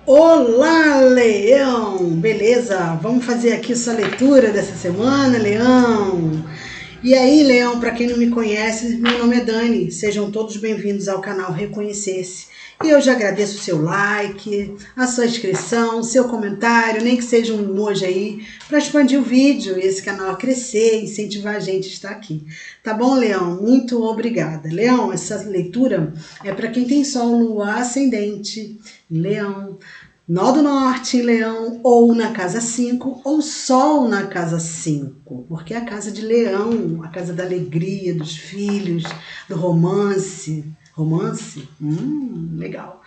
Olá, Leão! Beleza? Vamos fazer aqui sua leitura dessa semana, Leão? E aí, Leão, para quem não me conhece, meu nome é Dani. Sejam todos bem-vindos ao canal Reconhecer-se. E eu já agradeço o seu like, a sua inscrição, o seu comentário, nem que seja um emoji aí, para expandir o vídeo e esse canal a crescer e incentivar a gente a estar aqui. Tá bom, Leão? Muito obrigada. Leão, essa leitura é para quem tem Sol, Lua, Ascendente, Leão, Nó do Norte em Leão, ou na casa 5, ou Sol na casa 5, porque é a casa de Leão, a casa da alegria, dos filhos, do romance. Romance? Legal.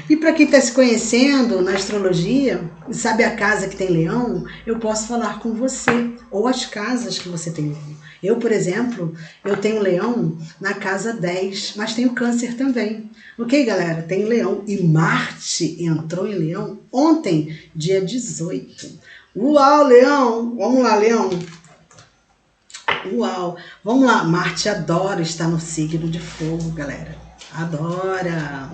E para quem está se conhecendo na astrologia e sabe a casa que tem Leão, eu posso falar com você, ou as casas que você tem Leão. Eu, por exemplo, eu tenho Leão na casa 10, mas tenho Câncer também. Ok, galera? Tenho Leão e Marte entrou em Leão ontem, dia 18. Uau, Leão! Vamos lá, Leão! Uau! Vamos lá, Marte adora estar no signo de fogo, galera. Adora!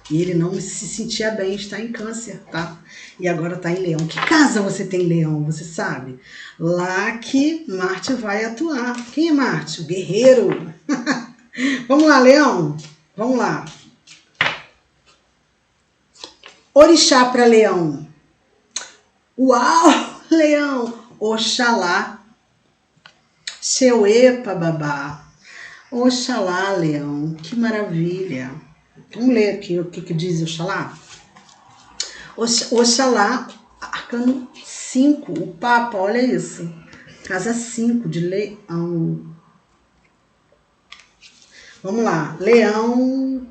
E ele não se sentia bem estar em Câncer, tá? E agora tá em Leão. Que casa você tem em Leão, você sabe? Lá que Marte vai atuar. Quem é Marte? O guerreiro. Vamos lá, Leão. Vamos lá. Orixá para Leão. Uau, Leão. Oxalá. Xeuepa, babá. Oxalá, Leão. Que maravilha. Vamos ler aqui o que diz Oxalá. Oxalá, arcano 5, o Papa, olha isso. Casa 5 de Leão. Vamos lá, Leão,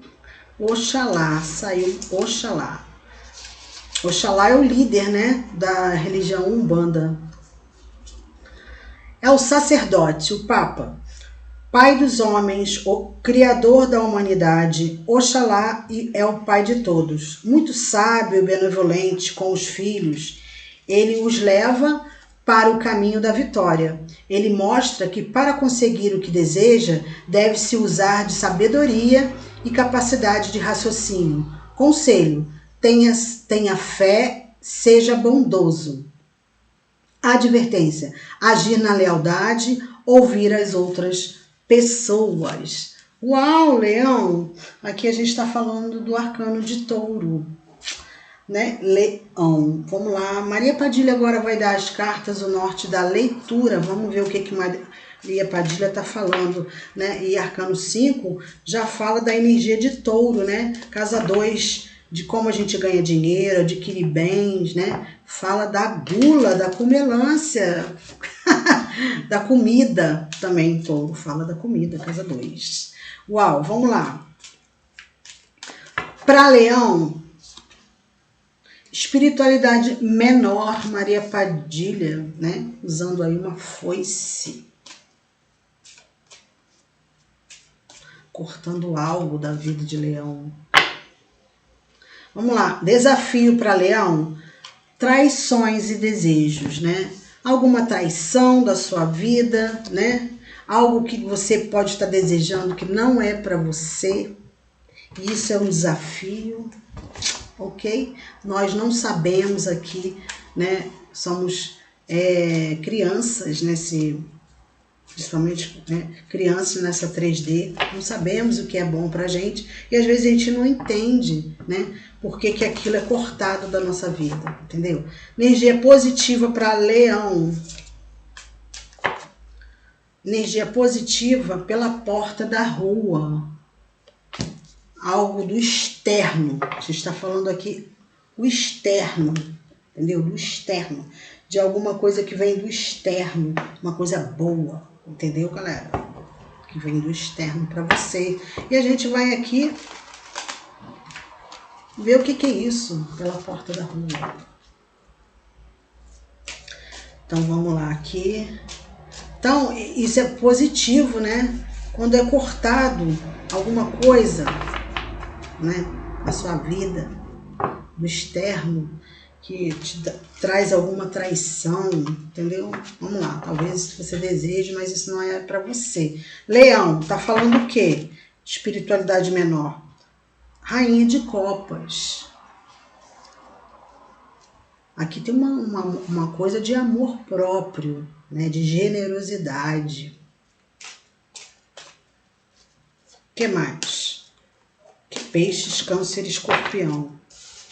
Oxalá, saiu Oxalá. Oxalá é o líder, né, da religião Umbanda. É o sacerdote, o Papa. Pai dos homens, o Criador da humanidade, Oxalá é o Pai de todos. Muito sábio e benevolente com os filhos, ele os leva para o caminho da vitória. Ele mostra que para conseguir o que deseja, deve-se usar de sabedoria e capacidade de raciocínio. Conselho, tenha fé, seja bondoso. Advertência, agir na lealdade, ouvir as outras pessoas. Uau, Leão! Aqui a gente está falando do arcano de Touro, né? Leão. Vamos lá. Maria Padilha agora vai dar as cartas, o norte da leitura. Vamos ver o que Maria Padilha está falando, né? E arcano 5 já fala da energia de Touro, né? Casa 2, de como a gente ganha dinheiro, adquire bens, né? Fala da gula, da comelância, da comida também, Touro. Fala da comida, casa 2. Uau, vamos lá. Para Leão, espiritualidade menor, Maria Padilha, né? Usando aí uma foice. Cortando algo da vida de Leão. Vamos lá, desafio para Leão, traições e desejos, né? Alguma traição da sua vida, né? Algo que você pode estar desejando que não é para você. Isso é um desafio, ok? Nós não sabemos aqui, né? Somos crianças principalmente, né, crianças nessa 3D, não sabemos o que é bom pra gente e às vezes a gente não entende, né, por que aquilo é cortado da nossa vida, entendeu? Energia positiva para Leão. Energia positiva pela porta da rua. Algo do externo. A gente está falando aqui o externo, entendeu? Do externo. De alguma coisa que vem do externo, uma coisa boa. Entendeu, galera? Que vem do externo para você. E a gente vai aqui ver o que é isso pela porta da rua. Então, vamos lá aqui. Então, isso é positivo, né? Quando é cortado alguma coisa, né? Na sua vida, do externo, que te traz alguma traição, entendeu? Vamos lá, talvez você deseje, mas isso não é para você. Leão, tá falando o quê? Espiritualidade menor. Rainha de Copas. Aqui tem uma coisa de amor próprio, né? De generosidade. O que mais? Peixes, Câncer, Escorpião.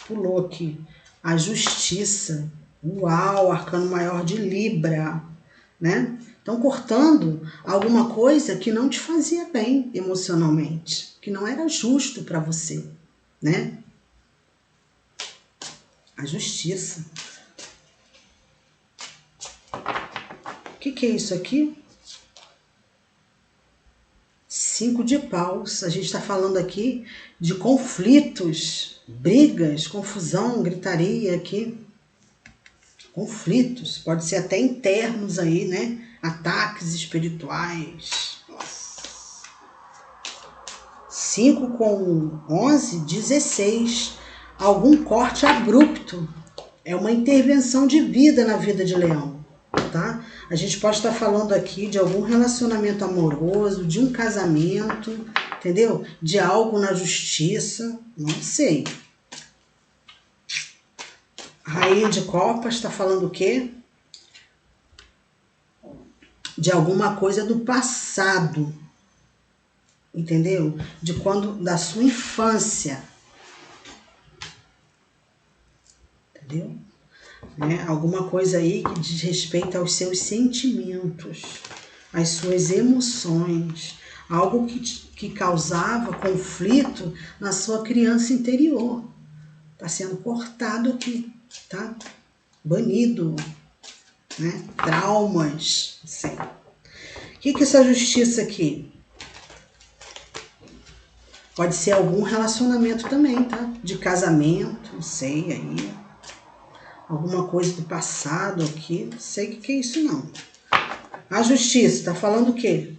Pulou aqui. A justiça. Uau, arcano maior de Libra, né? Então, cortando alguma coisa que não te fazia bem emocionalmente, que não era justo para você, né? A justiça. O que é isso aqui? 5 de paus. A gente está falando aqui de conflitos, brigas, confusão, gritaria aqui. Conflitos, pode ser até internos aí, né? Ataques espirituais. 5 com 11, 16. Algum corte abrupto. É uma intervenção de vida na vida de Leão, tá? A gente pode estar falando aqui de algum relacionamento amoroso, de um casamento, entendeu? De algo na justiça, não sei. Rainha de Copas está falando o quê? De alguma coisa do passado, entendeu? De quando, da sua infância, entendeu? Né? Alguma coisa aí que diz respeito aos seus sentimentos, às suas emoções, algo que causava conflito na sua criança interior. Está sendo cortado aqui, tá? Banido, né? Traumas, sei. O que é essa justiça aqui? Pode ser algum relacionamento também, tá? De casamento, não sei aí. Alguma coisa do passado aqui, não sei o que é isso não. A justiça, tá falando o quê?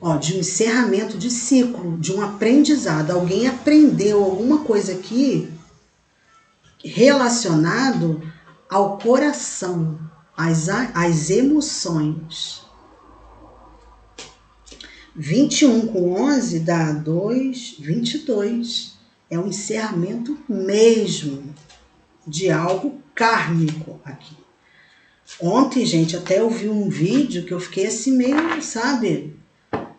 Ó, de um encerramento de ciclo, de um aprendizado. Alguém aprendeu alguma coisa aqui relacionado ao coração, às emoções. 21 com 11 dá 2, 22. É um encerramento mesmo de algo kármico aqui. Ontem, gente, até eu vi um vídeo que eu fiquei assim meio, sabe?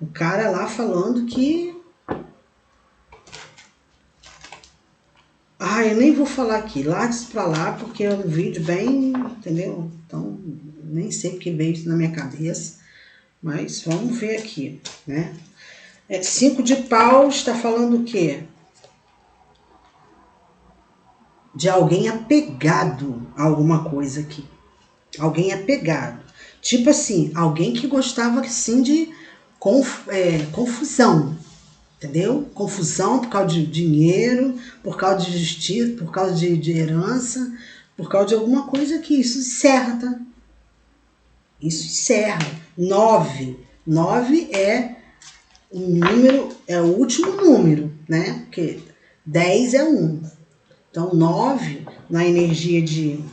O cara lá falando que... eu nem vou falar aqui, largue isso pra lá, porque é um vídeo bem, entendeu? Então, nem sei porque veio isso na minha cabeça, mas vamos ver aqui, né? 5 de paus está falando o quê? De alguém apegado a alguma coisa aqui. Alguém apegado. Tipo assim, alguém que gostava assim de confusão. Entendeu? Confusão por causa de dinheiro, por causa de justiça, por causa de herança, por causa de alguma coisa que isso encerra, tá? Isso encerra. 9. 9 é um número, é o último número, né? Porque 10 é 1. Então, 9, na energia de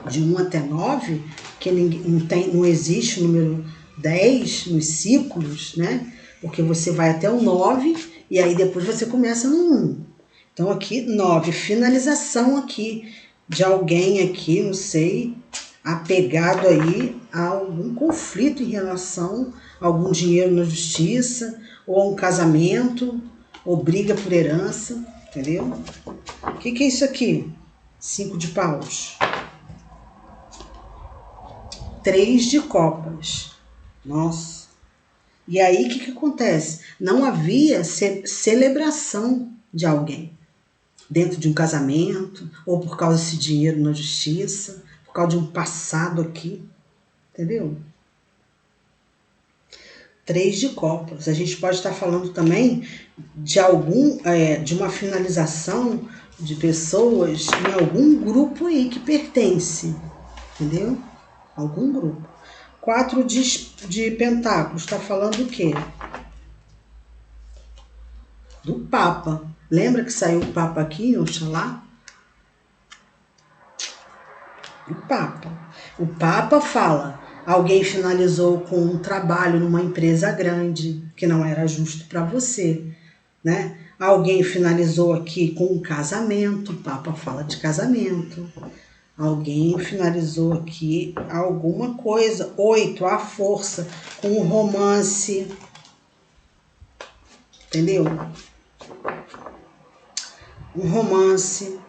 1 até 9, que não existe o número 10 nos ciclos, né? Porque você vai até o 9 e aí depois você começa no 1. Então aqui 9, finalização aqui de alguém aqui, não sei, apegado aí a algum conflito em relação a algum dinheiro na justiça, ou a um casamento, ou briga por herança, entendeu? O que é isso aqui? 5 de paus. 3 de copas. Nossa. E aí, o que acontece? Não havia celebração de alguém dentro de um casamento, ou por causa desse dinheiro na justiça, por causa de um passado aqui, entendeu? 3 de copas. A gente pode estar falando também de de uma finalização de pessoas em algum grupo aí que pertence, entendeu? Algum grupo. 4 de pentáculos, está falando o quê? Do Papa. Lembra que saiu o Papa aqui, Oxalá? O Papa. O Papa fala, alguém finalizou com um trabalho numa empresa grande, que não era justo para você, né? Alguém finalizou aqui com um casamento, o Papa fala de casamento. Alguém finalizou aqui alguma coisa. 8, a força, com o romance. Entendeu? Um romance.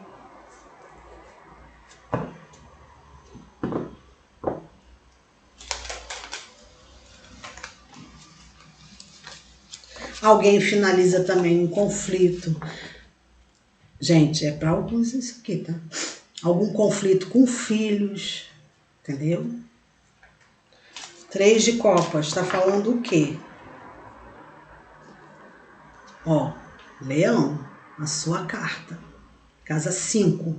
Alguém finaliza também um conflito. Gente, é para alguns isso aqui, tá? Algum conflito com filhos, entendeu? 3 de copas, tá falando o quê? Ó, Leão, a sua carta. Casa 5.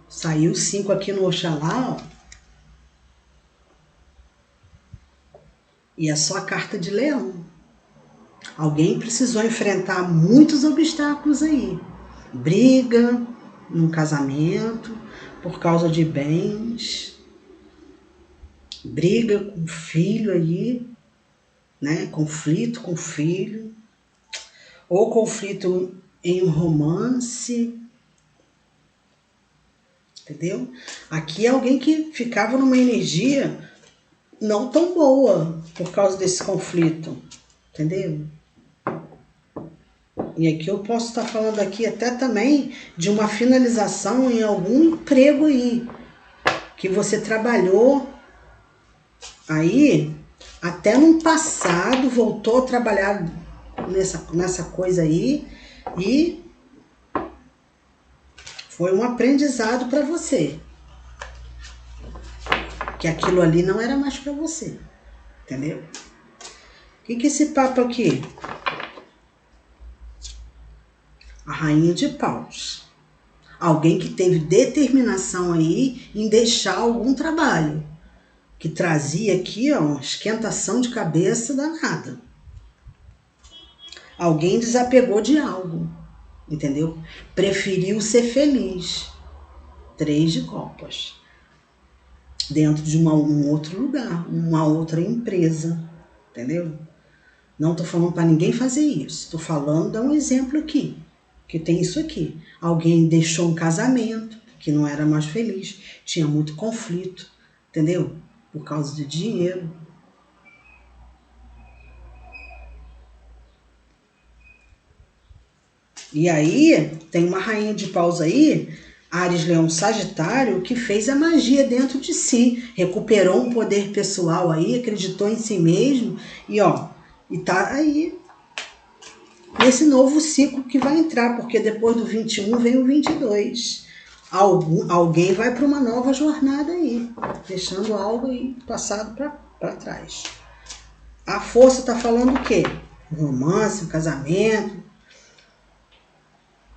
Saiu 5 aqui no Oxalá, ó. E a sua carta de Leão. Alguém precisou enfrentar muitos obstáculos aí. Briga num casamento por causa de bens. Briga com o filho aí, né? Conflito com o filho. Ou conflito em um romance. Entendeu? Aqui é alguém que ficava numa energia não tão boa por causa desse conflito. Entendeu? E aqui eu posso estar falando aqui até também de uma finalização em algum emprego aí, que você trabalhou aí, até no passado, voltou a trabalhar nessa coisa aí, e foi um aprendizado para você. Que aquilo ali não era mais para você, entendeu? O que é esse papo aqui? A Rainha de Paus. Alguém que teve determinação aí em deixar algum trabalho. Que trazia aqui, ó, uma esquentação de cabeça danada. Alguém desapegou de algo, entendeu? Preferiu ser feliz. 3 de copas. Dentro de um outro lugar, uma outra empresa, entendeu? Não tô falando para ninguém fazer isso. Tô falando, dá um exemplo aqui. Que tem isso aqui. Alguém deixou um casamento que não era mais feliz, tinha muito conflito, entendeu? Por causa de dinheiro. E aí, tem uma rainha de paus aí, Áries, Leão, Sagitário, que fez a magia dentro de si, recuperou um poder pessoal aí, acreditou em si mesmo e ó, e tá aí nesse novo ciclo que vai entrar, porque depois do 21 vem o 22. Alguém vai para uma nova jornada aí, deixando algo aí passado para trás. A força tá falando o quê? Um romance, um casamento,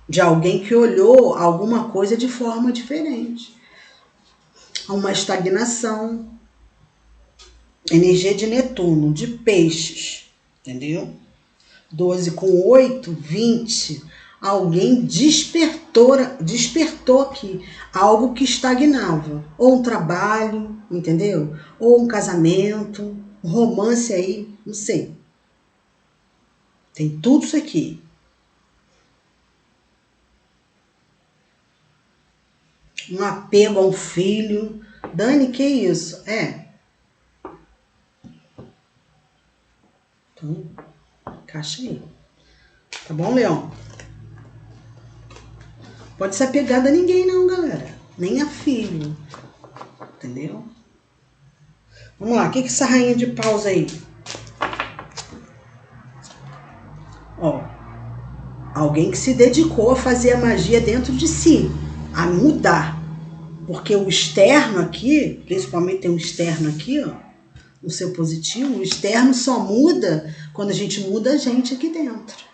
de alguém que olhou alguma coisa de forma diferente. Uma estagnação. Energia de Netuno, de peixes, entendeu? 12 com 8, 20. Alguém despertou aqui algo que estagnava. Ou um trabalho, entendeu? Ou um casamento, um romance aí, não sei. Tem tudo isso aqui. Um apego a um filho. Dani, que isso? Então, encaixa aí. Tá bom, Leão? Pode ser apegada a ninguém não, galera. Nem a filho. Entendeu? Vamos lá, o que é essa rainha de paus aí? Ó, alguém que se dedicou a fazer a magia dentro de si, a mudar. Porque o externo aqui, principalmente tem um externo aqui, ó, no seu positivo, o externo só muda quando a gente muda a gente aqui dentro.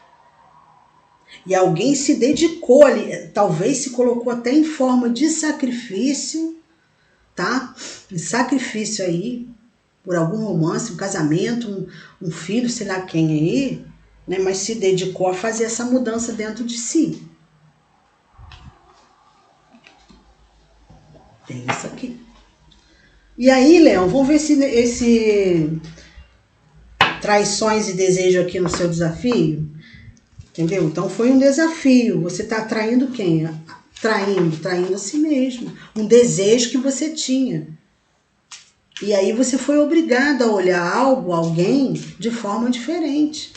E alguém se dedicou ali, talvez se colocou até em forma de sacrifício, tá? Um sacrifício aí, por algum romance, um casamento, um filho, sei lá quem aí, né? Mas se dedicou a fazer essa mudança dentro de si. Tem isso aqui. E aí, Leão, vamos ver se esse traições e desejo aqui no seu desafio. Entendeu? Então foi um desafio. Você está atraindo quem? Traindo a si mesmo. Um desejo que você tinha. E aí você foi obrigado a olhar alguém de forma diferente.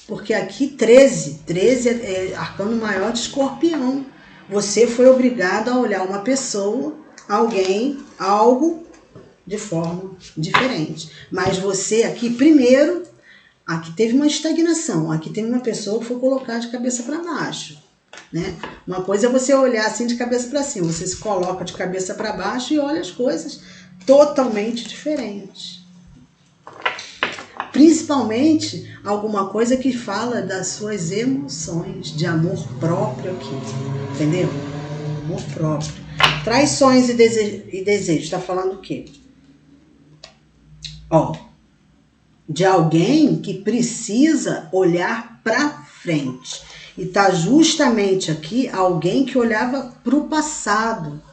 Porque aqui 13 é arcano maior de Escorpião. Você foi obrigado a olhar uma pessoa, alguém, algo de forma diferente. Mas você aqui, primeiro, aqui teve uma estagnação. Aqui tem uma pessoa que foi colocar de cabeça para baixo. Né? Uma coisa é você olhar assim de cabeça para cima. Você se coloca de cabeça para baixo e olha as coisas totalmente diferentes. Principalmente alguma coisa que fala das suas emoções, de amor próprio aqui, entendeu? Amor próprio. Traições e desejos, tá falando o quê? Ó, de alguém que precisa olhar para frente. E tá justamente aqui alguém que olhava para o passado,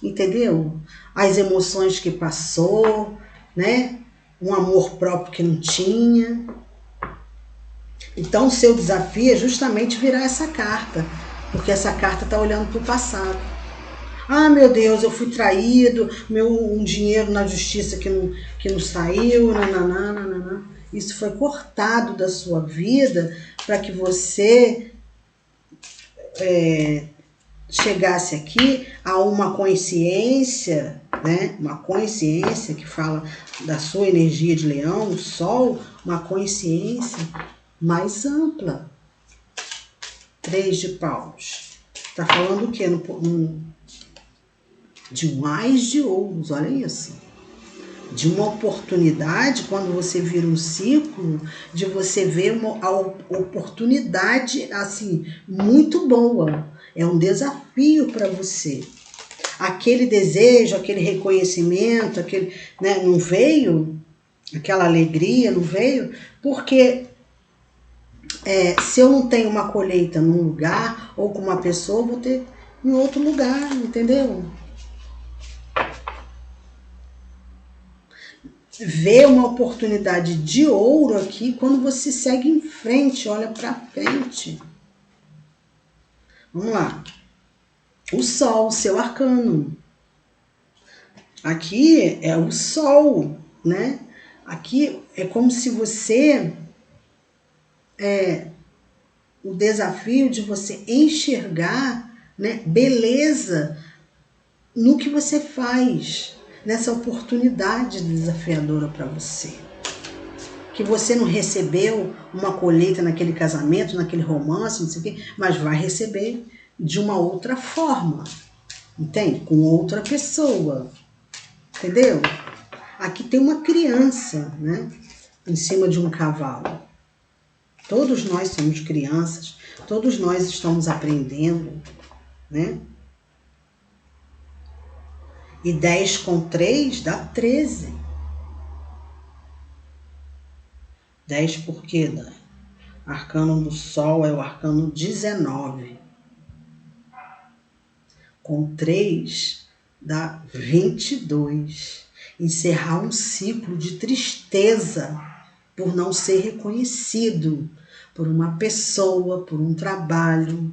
entendeu? As emoções que passou, né? Um amor próprio que não tinha. Então, o seu desafio é justamente virar essa carta, porque essa carta está olhando para o passado. Ah, meu Deus, eu fui traído, um dinheiro na justiça que não saiu, nananana. Isso foi cortado da sua vida para que você chegasse aqui a uma consciência, né? Uma consciência que fala da sua energia de leão, o sol, uma consciência mais ampla. 3 de paus. Tá falando o quê? De um ás de ouros, olha isso. De uma oportunidade, quando você vira um ciclo, de você ver a oportunidade, assim, muito boa. É um desafio para você. Aquele desejo, aquele reconhecimento, né, não veio, aquela alegria não veio, porque se eu não tenho uma colheita num lugar ou com uma pessoa, eu vou ter em outro lugar, entendeu? Vê uma oportunidade de ouro aqui quando você segue em frente, olha para frente. Vamos lá. O sol, seu arcano. Aqui é o sol, né? Aqui é como se você o desafio de você enxergar, né, beleza no que você faz, nessa oportunidade desafiadora para você. Que você não recebeu uma colheita naquele casamento, naquele romance, não sei o quê, mas vai receber de uma outra forma, entende? Com outra pessoa, entendeu? Aqui tem uma criança, né, em cima de um cavalo. Todos nós somos crianças, todos nós estamos aprendendo, né? E 10 com 3 dá 13. 10 por quê, Dani? Arcano do Sol é o arcano 19. Com 3 dá 22. Encerrar um ciclo de tristeza por não ser reconhecido por uma pessoa, por um trabalho,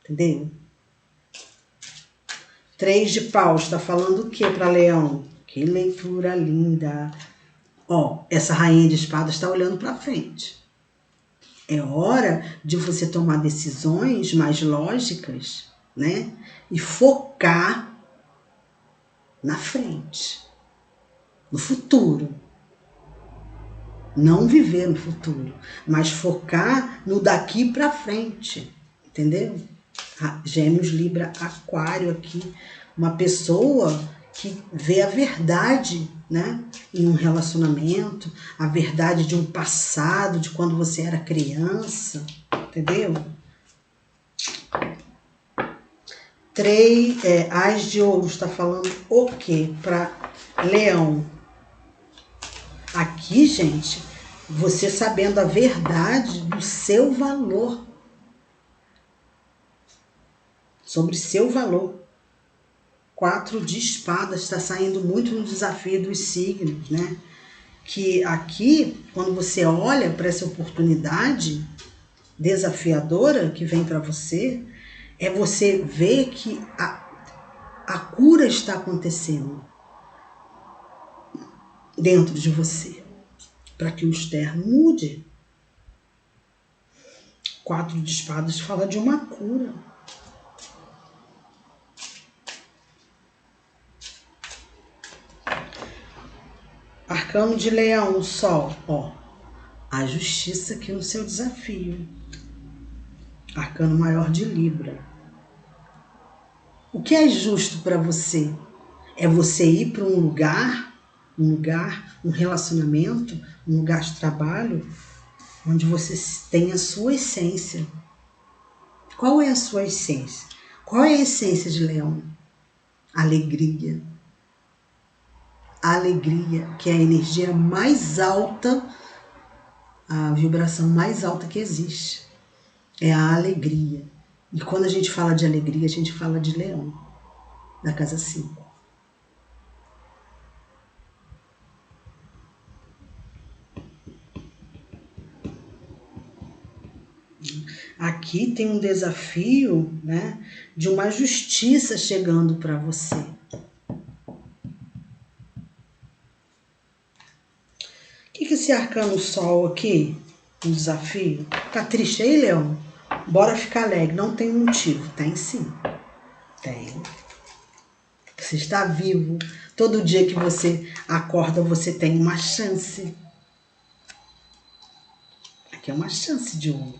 entendeu? 3 de paus, está falando o que para Leão? Que leitura linda! Ó, essa rainha de espadas está olhando para frente. É hora de você tomar decisões mais lógicas, né? E focar na frente, no futuro. Não viver no futuro, mas focar no daqui para frente, entendeu? Gêmeos, Libra, Aquário aqui, uma pessoa que vê a verdade, né, em um relacionamento, a verdade de um passado, de quando você era criança, entendeu? 3, Ás de Ouros está falando o quê para Leão? Aqui, gente, você sabendo a verdade do seu valor, sobre seu valor. 4 de espadas está saindo muito no desafio dos signos, né? Que aqui, quando você olha para essa oportunidade desafiadora que vem para você, É você ver que a cura está acontecendo dentro de você, para que o externo mude. 4 de espadas fala de uma cura. Arcano de Leão, o Sol, ó, a justiça aqui no seu desafio. Arcano maior de Libra. O que é justo para você? É você ir para um lugar, um relacionamento, um lugar de trabalho, onde você tem a sua essência. Qual é a sua essência? Qual é a essência de Leão? Alegria. A alegria, que é a energia mais alta, a vibração mais alta que existe. É a alegria. E quando a gente fala de alegria, a gente fala de Leão, da casa 5. Aqui tem um desafio, né, de uma justiça chegando para você. O que esse arcano Sol aqui, um desafio? Tá triste aí, Leão? Bora ficar alegre. Não tem motivo. Tem sim. Tem. Você está vivo. Todo dia que você acorda, você tem uma chance. Aqui é uma chance de ouro.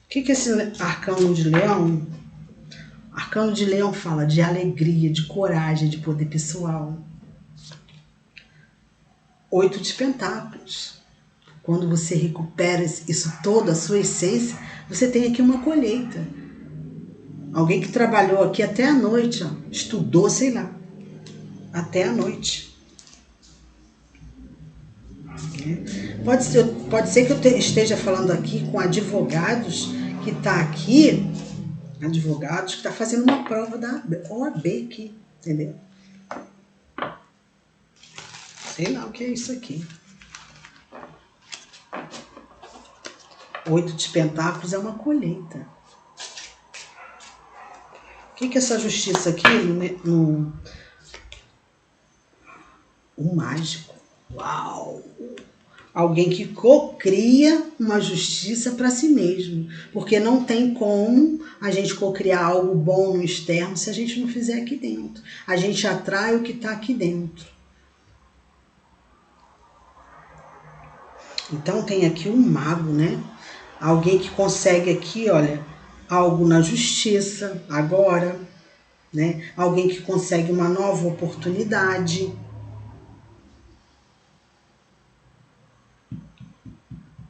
O que esse arcano de Leão? Arcano de Leão fala de alegria, de coragem, de poder pessoal. 8 de Pentáculos. Quando você recupera isso todo, a sua essência, você tem aqui uma colheita. Alguém que trabalhou aqui até a noite, ó, estudou, sei lá, até a noite. Pode ser que eu esteja falando aqui com advogados que está aqui, advogados que está fazendo uma prova da OAB aqui, entendeu? Sei lá o que é isso aqui. 8 de Pentáculos é uma colheita. O que é essa justiça aqui o mágico? Uau! Alguém que cocria uma justiça para si mesmo. Porque não tem como a gente cocriar algo bom no externo se a gente não fizer aqui dentro. A gente atrai o que está aqui dentro. Então tem aqui um mago, né? Alguém que consegue aqui, olha, algo na justiça agora, né? Alguém que consegue uma nova oportunidade.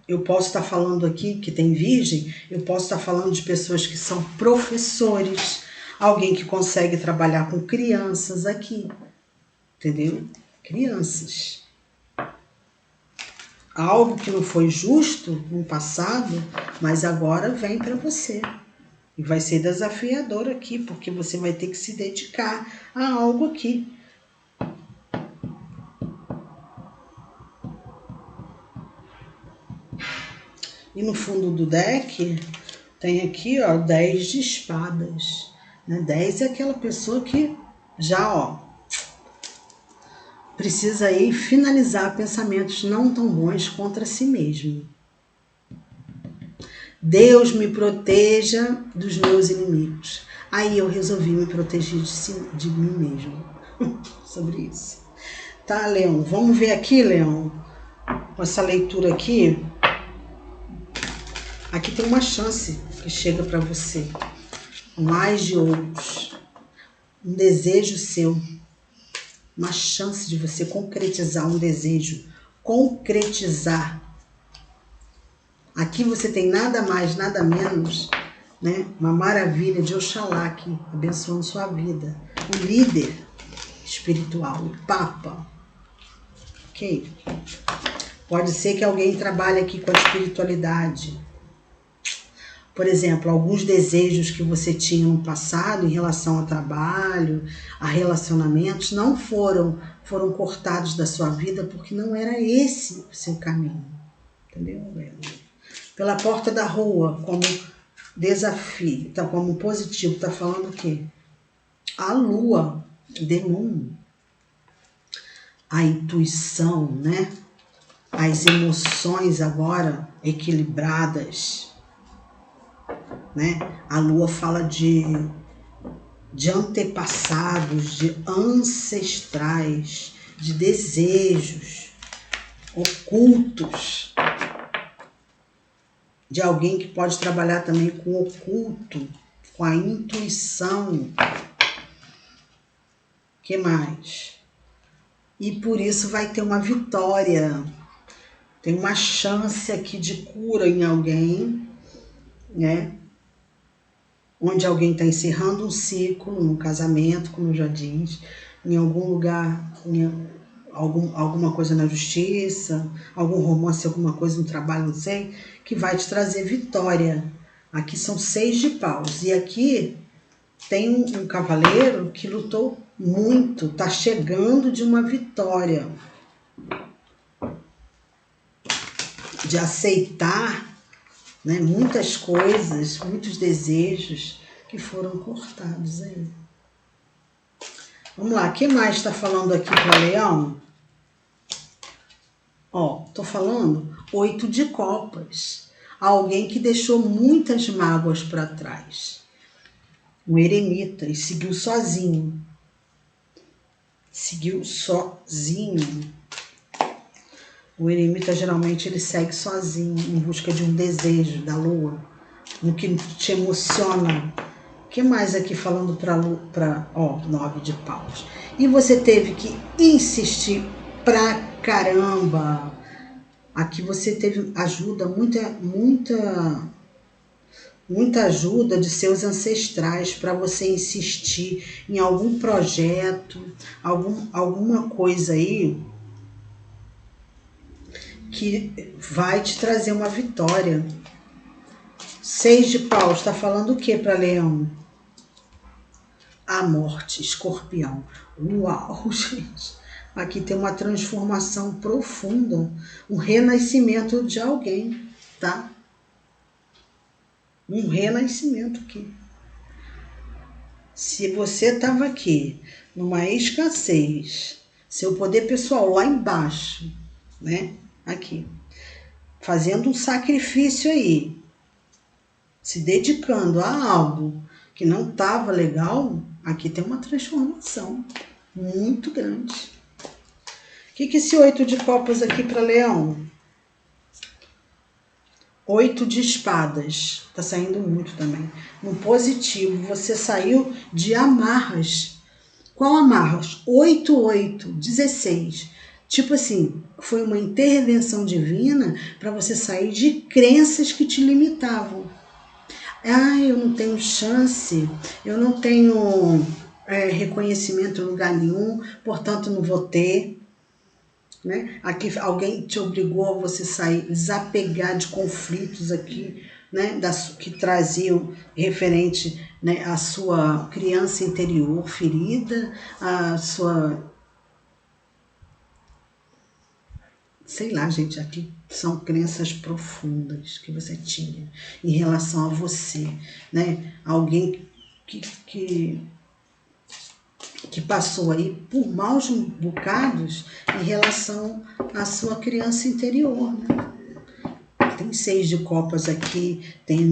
Eu posso estar falando aqui que tem virgem, eu posso estar falando de pessoas que são professores, alguém que consegue trabalhar com crianças aqui, entendeu? Crianças. Algo que não foi justo no passado, mas agora vem para você. E vai ser desafiador aqui, porque você vai ter que se dedicar a algo aqui. E no fundo do deck, tem aqui, ó, 10 de espadas. Né? 10 é aquela pessoa que já, ó, precisa aí finalizar pensamentos não tão bons contra si mesmo. Deus me proteja dos meus inimigos. Aí eu resolvi me proteger de mim mesmo. Sobre isso. Tá, Leão? Vamos ver aqui, Leão, com essa leitura aqui. Aqui tem uma chance que chega para você. Mais de ouros. Um desejo seu. Uma chance de você concretizar um desejo. Concretizar. Aqui você tem nada mais, nada menos, né? Uma maravilha de Oxalá aqui, abençoando sua vida. O líder espiritual, o Papa. Ok? Pode ser que alguém trabalhe aqui com a espiritualidade. Por exemplo, alguns desejos que você tinha no passado em relação ao trabalho, a relacionamentos, não foram cortados da sua vida porque não era esse o seu caminho. Entendeu? Pela porta da rua, como desafio. Então, como positivo, está falando o quê? A lua, the moon, a intuição, né? As emoções agora equilibradas, né? A lua fala de antepassados, de ancestrais, de desejos ocultos, de alguém que pode trabalhar também com o oculto, com a intuição. Que mais? E por isso vai ter uma vitória, tem uma chance aqui de cura em alguém, né? Onde alguém está encerrando um ciclo, um casamento, como já diz, em algum lugar, alguma coisa na justiça, algum romance, alguma coisa no trabalho, não sei, que vai te trazer vitória. Aqui são 6 de paus. E aqui tem um cavaleiro que lutou muito, está chegando de uma vitória. De aceitar, né, muitas coisas, muitos desejos que foram cortados aí. Vamos lá, o que mais está falando aqui para Leão? Ó, tô falando 8 de copas. Alguém que deixou muitas mágoas para trás. Um eremita e seguiu sozinho. Seguiu sozinho. O eremita geralmente ele segue sozinho em busca de um desejo da lua, no que te emociona. O que mais aqui falando para 9 de paus? E você teve que insistir pra caramba. Aqui você teve ajuda, muita ajuda de seus ancestrais para você insistir em algum projeto, alguma coisa aí que vai te trazer uma vitória. 6 de paus está falando o que para Leão? A morte, Escorpião. Uau, gente! Aqui tem uma transformação profunda, um renascimento de alguém, tá? Um renascimento aqui. Se você estava aqui numa escassez, seu poder pessoal lá embaixo, né? Aqui, fazendo um sacrifício aí, se dedicando a algo que não estava legal, aqui tem uma transformação muito grande. O que esse 8 de copas aqui para Leão? 8 de espadas. Tá saindo muito também. No positivo, você saiu de amarras. Qual amarras? 8, 8, 16. Tipo assim, foi uma intervenção divina para você sair de crenças que te limitavam. Eu não tenho chance, eu não tenho reconhecimento em lugar nenhum, portanto não vou ter. Né? Aqui alguém te obrigou a você sair, desapegar de conflitos aqui, né? Que traziam referente, né, à sua criança interior ferida, a sua... Sei lá, gente, aqui são crenças profundas que você tinha em relação a você, né? Alguém que passou aí por maus bocados em relação à sua criança interior, né? Tem 6 de copas aqui, tem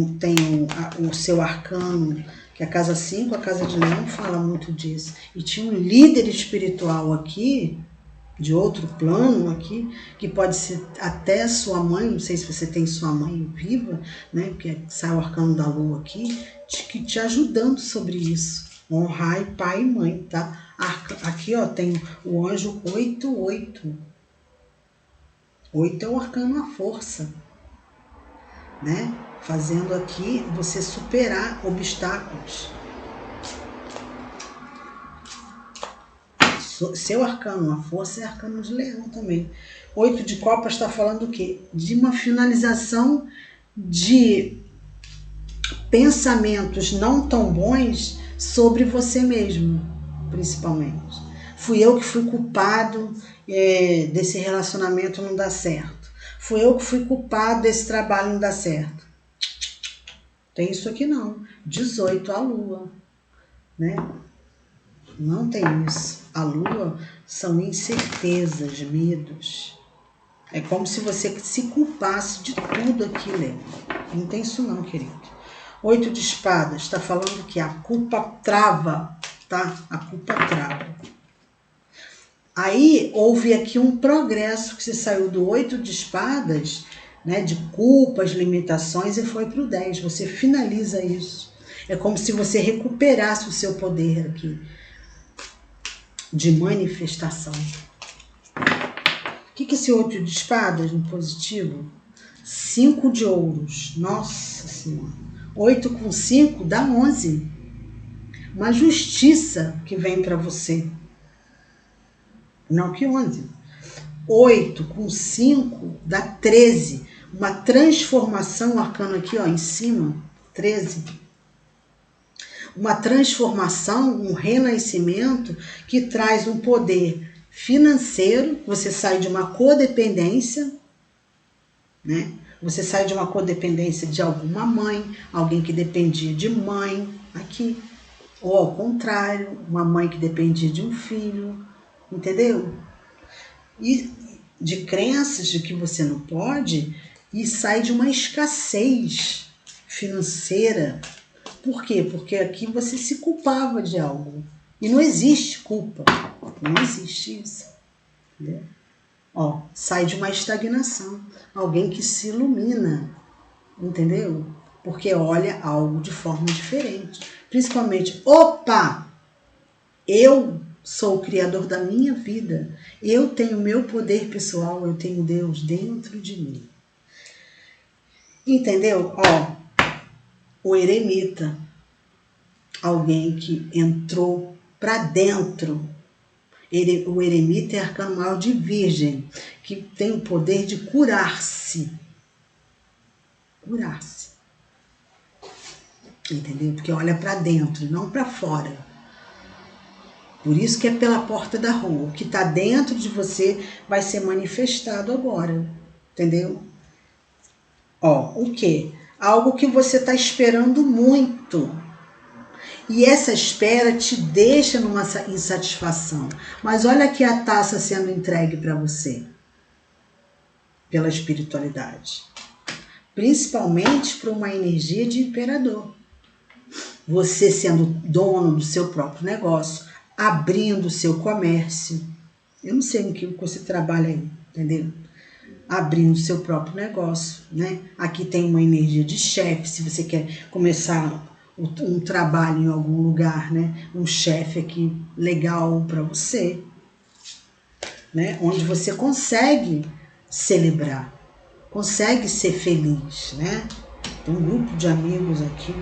o seu arcano, que a casa 5, a casa de Leão, fala muito disso. E tinha um líder espiritual aqui, de outro plano aqui, que pode ser até sua mãe, não sei se você tem sua mãe viva, né? Porque sai o arcano da lua aqui, te ajudando sobre isso. Honrar pai e mãe, tá? Aqui, ó, tem o anjo 8. 8 é o arcano à força, né? Fazendo aqui você superar obstáculos. Seu arcano, a força é arcano de Leão também. 8 de copas está falando o quê? De uma finalização de pensamentos não tão bons sobre você mesmo, principalmente. Fui eu que fui culpado desse relacionamento não dar certo. Fui eu que fui culpado desse trabalho não dar certo. Tem isso aqui não. 18, a lua, né? Não tem isso. A lua são incertezas, medos. É como se você se culpasse de tudo aqui, Leão. Não tem isso não, querido. 8 de espadas, está falando que a culpa trava, tá? A culpa trava. Aí houve aqui um progresso, que você saiu do 8 de espadas, né, de culpas, limitações, e foi para o 10. Você finaliza isso. É como se você recuperasse o seu poder aqui de manifestação. O que é esse 8 de espadas no positivo? 5 de ouros. Nossa Senhora. 8 com 5 dá 11. Uma justiça que vem para você. Não que 11. 8 com 5 dá 13. Uma transformação, o arcano aqui ó, em cima, 13. Uma transformação, um renascimento que traz um poder financeiro. Você sai de uma codependência, né? Você sai de uma codependência de alguma mãe, alguém que dependia de mãe, aqui. Ou ao contrário, uma mãe que dependia de um filho, entendeu? E de crenças de que você não pode, e sai de uma escassez financeira. Por quê? Porque aqui você se culpava de algo. E não existe culpa. Não existe isso. Entendeu? Ó, sai de uma estagnação. Alguém que se ilumina. Entendeu? Porque olha algo de forma diferente. Principalmente, opa! Eu sou o criador da minha vida. Eu tenho meu poder pessoal. Eu tenho Deus dentro de mim. Entendeu? Ó, o eremita. Alguém que entrou para dentro. O eremita é arcano maior de virgem, que tem o poder de curar-se. Curar-se. Entendeu? Porque olha para dentro, não para fora. Por isso que é pela porta da rua. O que está dentro de você vai ser manifestado agora. Entendeu? Ó, o quê? Algo que você está esperando muito. E essa espera te deixa numa insatisfação. Mas olha aqui a taça sendo entregue para você. Pela espiritualidade. Principalmente por uma energia de imperador. Você sendo dono do seu próprio negócio. Abrindo o seu comércio. Eu não sei em que você trabalha aí, entendeu? Abrindo o seu próprio negócio, né? Aqui tem uma energia de chefe. Se você quer começar um trabalho em algum lugar, né? Um chefe aqui legal para você, né? Onde você consegue celebrar, consegue ser feliz, né? Tem um grupo de amigos aqui.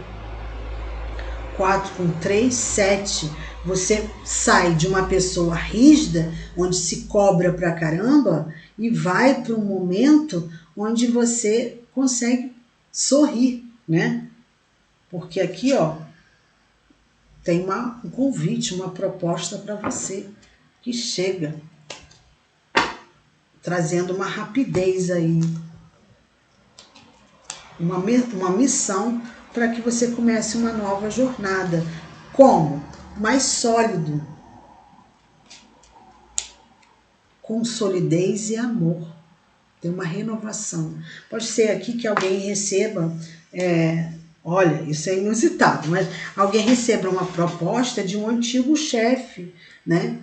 4 com 3, 7. Você sai de uma pessoa rígida, onde se cobra pra caramba, e vai para um momento onde você consegue sorrir, né? Porque aqui, ó, tem um convite, uma proposta para você que chega, trazendo uma rapidez aí, uma missão para que você comece uma nova jornada. Como? Mais sólido, com solidez e amor. Tem uma renovação. Pode ser aqui que alguém receba, olha, isso é inusitado, mas alguém receba uma proposta de um antigo chefe, né?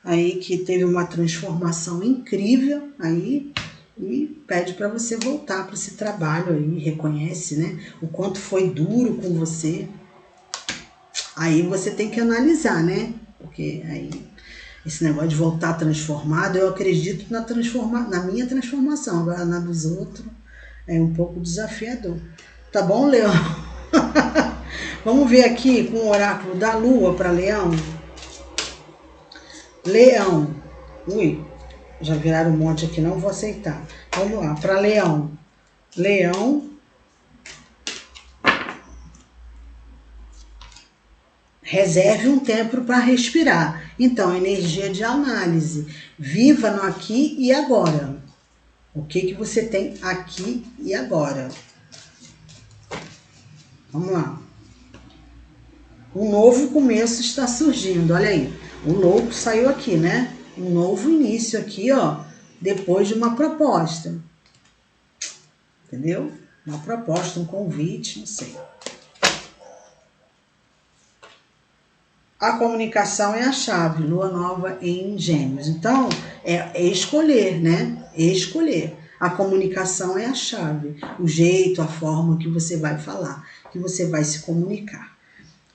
Aí que teve uma transformação incrível, aí e pede para você voltar para esse trabalho aí, reconhece, né? O quanto foi duro com você. Aí você tem que analisar, né? Porque aí esse negócio de voltar transformado, eu acredito na minha transformação, agora na dos outros é um pouco desafiador. Tá bom, Leão? Vamos ver aqui com o oráculo da Lua para Leão. Leão. Ui, já viraram um monte aqui, não vou aceitar. Vamos lá, para Leão. Leão. Reserve um tempo para respirar. Então, energia de análise. Viva no aqui e agora. O que você tem aqui e agora? Vamos lá. Um novo começo está surgindo, olha aí. O louco saiu aqui, né? Um novo início aqui, ó, depois de uma proposta. Entendeu? Uma proposta, um convite, não sei. A comunicação é a chave, lua nova em Gêmeos. Então, é escolher, né? Escolher. A comunicação é a chave, o jeito, a forma que você vai falar, que você vai se comunicar.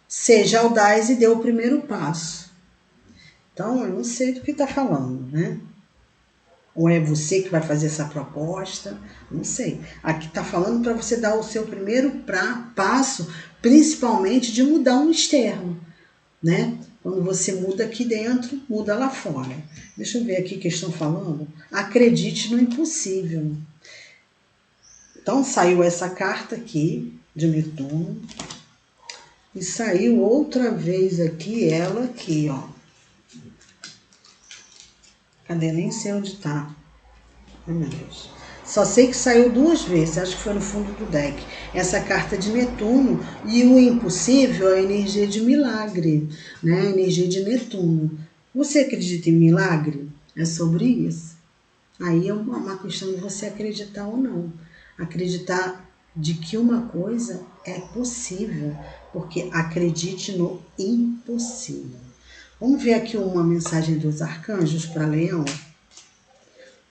Seja audaz e dê o primeiro passo. Então, eu não sei do que está falando, né? Ou é você que vai fazer essa proposta? Não sei. Aqui está falando para você dar o seu primeiro passo, principalmente de mudar um externo, né? Quando você muda aqui dentro, muda lá fora. Deixa eu ver aqui o que estão falando. Acredite no impossível. Então, saiu essa carta aqui, de Netuno. E saiu outra vez aqui, ela aqui, ó. Cadê? Nem sei onde tá. Ai, meu Deus. Só sei que saiu duas vezes, acho que foi no fundo do deck. Essa carta de Netuno e o impossível, a energia de milagre, né? A energia de Netuno. Você acredita em milagre? É sobre isso. Aí é uma questão de você acreditar ou não. Acreditar de que uma coisa é possível, porque acredite no impossível. Vamos ver aqui uma mensagem dos arcanjos para Leão?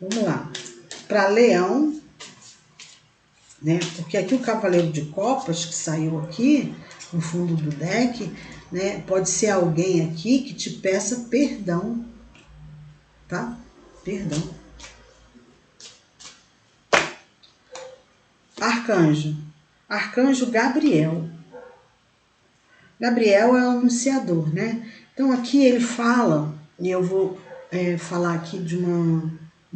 Vamos lá. Para Leão, né? Porque aqui o Cavaleiro de Copas, que saiu aqui no fundo do deck, né? Pode ser alguém aqui que te peça perdão, tá? Perdão. Arcanjo. Arcanjo Gabriel. Gabriel é o anunciador, né? Então aqui ele fala, e eu vou falar aqui de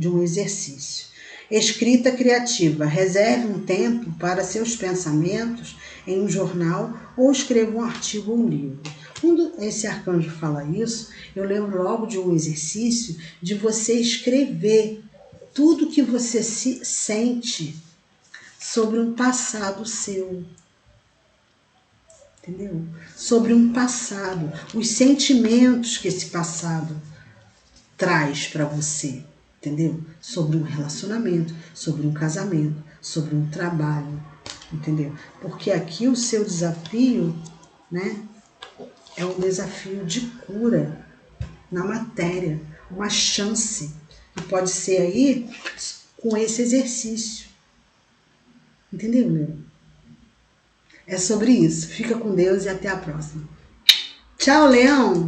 um exercício. Escrita criativa. Reserve um tempo para seus pensamentos em um jornal ou escreva um artigo ou um livro. Quando esse arcanjo fala isso, eu lembro logo de um exercício de você escrever tudo que você se sente sobre um passado seu. Entendeu? Sobre um passado, os sentimentos que esse passado traz para você, entendeu? Sobre um relacionamento, sobre um casamento, sobre um trabalho, entendeu? Porque aqui o seu desafio, né, é um desafio de cura na matéria, uma chance, que pode ser aí com esse exercício, entendeu, Leão? É sobre isso. Fica com Deus e até a próxima. Tchau, Leão!